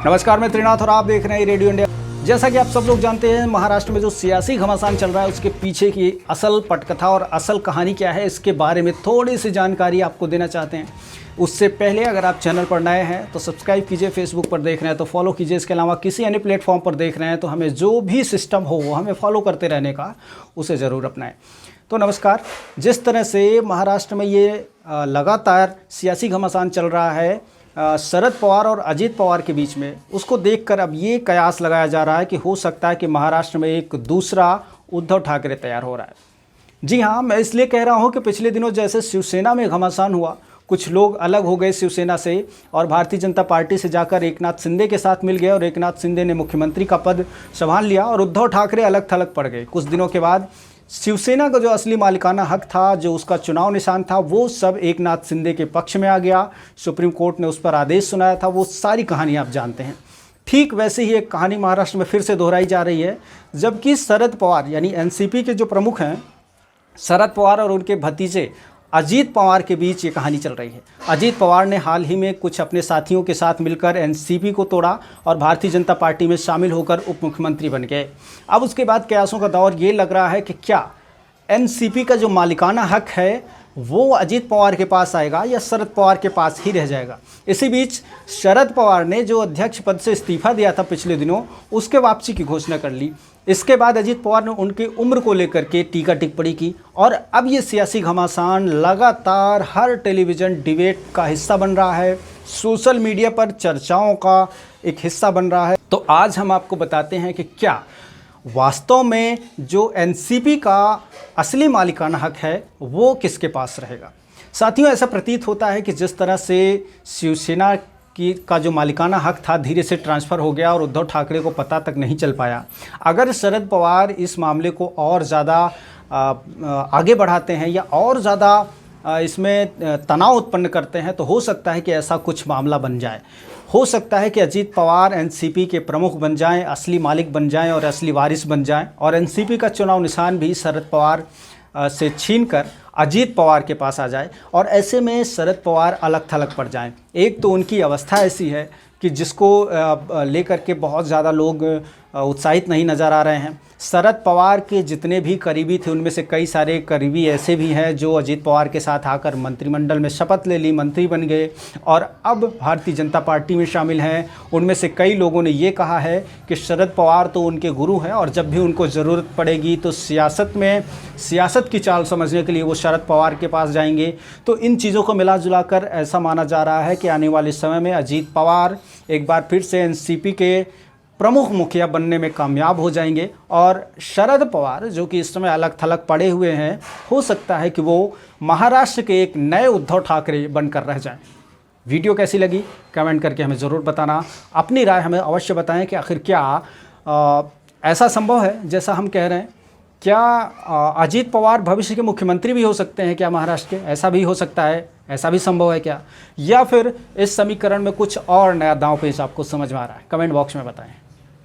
नमस्कार, मैं त्रिनाथ और आप देख रहे हैं रेडियो इंडिया। जैसा कि आप सब लोग जानते हैं, महाराष्ट्र में जो सियासी घमासान चल रहा है उसके पीछे की असल पटकथा और असल कहानी क्या है, इसके बारे में थोड़ी सी जानकारी आपको देना चाहते हैं। उससे पहले अगर आप चैनल पर नए हैं तो सब्सक्राइब कीजिए, फेसबुक पर देख रहे हैं तो फॉलो कीजिए, इसके अलावा किसी अन्य प्लेटफॉर्म पर देख रहे हैं तो हमें जो भी सिस्टम हो वो हमें फॉलो करते रहने का, उसे ज़रूर अपनाएं। तो नमस्कार। जिस तरह से महाराष्ट्र में ये लगातार सियासी घमासान चल रहा है शरद पवार और अजीत पवार के बीच में, उसको देखकर अब ये कयास लगाया जा रहा है कि हो सकता है कि महाराष्ट्र में एक दूसरा उद्धव ठाकरे तैयार हो रहा है। जी हाँ, मैं इसलिए कह रहा हूँ कि पिछले दिनों जैसे शिवसेना में घमासान हुआ, कुछ लोग अलग हो गए शिवसेना से और भारतीय जनता पार्टी से जाकर एकनाथ शिंदे के साथ मिल गए और एकनाथ शिंदे ने मुख्यमंत्री का पद संभाल लिया और उद्धव ठाकरे अलग थलग पड़ गए। कुछ दिनों के बाद शिवसेना का जो असली मालिकाना हक था, जो उसका चुनाव निशान था, वो सब एकनाथ शिंदे के पक्ष में आ गया। सुप्रीम कोर्ट ने उस पर आदेश सुनाया था। वो सारी कहानी आप जानते हैं। ठीक वैसे ही एक कहानी महाराष्ट्र में फिर से दोहराई जा रही है, जबकि शरद पवार यानी एनसीपी के जो प्रमुख हैं, शरद पवार और उनके भतीजे अजीत पवार के बीच ये कहानी चल रही है। अजीत पवार ने हाल ही में कुछ अपने साथियों के साथ मिलकर एनसीपी को तोड़ा और भारतीय जनता पार्टी में शामिल होकर उप मुख्यमंत्री बन गए। अब उसके बाद कयासों का दौर ये लग रहा है कि क्या एनसीपी का जो मालिकाना हक है वो अजीत पवार के पास आएगा या शरद पवार के पास ही रह जाएगा। इसी बीच शरद पवार ने जो अध्यक्ष पद से इस्तीफा दिया था पिछले दिनों, उसके वापसी की घोषणा कर ली। इसके बाद अजीत पवार ने उनकी उम्र को लेकर के टीका टिप्पणी की और अब ये सियासी घमासान लगातार हर टेलीविज़न डिबेट का हिस्सा बन रहा है, सोशल मीडिया पर चर्चाओं का एक हिस्सा बन रहा है। तो आज हम आपको बताते हैं कि क्या वास्तव में जो एनसीपी का असली मालिकाना हक है वो किसके पास रहेगा। साथियों, ऐसा प्रतीत होता है कि जिस तरह से शिवसेना का जो मालिकाना हक था धीरे से ट्रांसफ़र हो गया और उद्धव ठाकरे को पता तक नहीं चल पाया। अगर शरद पवार इस मामले को और ज़्यादा आगे बढ़ाते हैं या और ज़्यादा इसमें तनाव उत्पन्न करते हैं तो हो सकता है कि ऐसा कुछ मामला बन जाए। हो सकता है कि अजीत पवार एनसीपी के प्रमुख बन जाएं, असली मालिक बन जाएं और असली वारिस बन जाएं और एनसीपी का चुनाव निशान भी शरद पवार से छीनकर अजीत पवार के पास आ जाए और ऐसे में शरद पवार अलग थलग पड़ जाएं। एक तो उनकी अवस्था ऐसी है कि जिसको लेकर के बहुत ज़्यादा लोग उत्साहित नहीं नज़र आ रहे हैं। शरद पवार के जितने भी करीबी थे उनमें से कई सारे करीबी ऐसे भी हैं जो अजीत पवार के साथ आकर मंत्रिमंडल में शपथ ले ली, मंत्री बन गए और अब भारतीय जनता पार्टी में शामिल हैं। उनमें से कई लोगों ने ये कहा है कि शरद पवार तो उनके गुरु हैं और जब भी उनको ज़रूरत पड़ेगी तो सियासत की चाल समझने के लिए वो शरद पवार के पास जाएंगे। तो इन चीज़ों को मिला जुला कर ऐसा माना जा रहा है कि आने वाले समय में अजीत पवार एक बार फिर से एनसीपी के प्रमुख मुखिया बनने में कामयाब हो जाएंगे और शरद पवार, जो कि इस समय अलग थलग पड़े हुए हैं, हो सकता है कि वो महाराष्ट्र के एक नए उद्धव ठाकरे बनकर रह जाएं। वीडियो कैसी लगी कमेंट करके हमें ज़रूर बताना। अपनी राय हमें अवश्य बताएं कि आखिर क्या ऐसा संभव है जैसा हम कह रहे हैं। क्या अजीत पवार भविष्य के मुख्यमंत्री भी हो सकते हैं क्या महाराष्ट्र के? ऐसा भी हो सकता है, ऐसा भी संभव है क्या? या फिर इस समीकरण में कुछ और नया दांव पेच आपको समझ में आ रहा है? कमेंट बॉक्स में बताएं।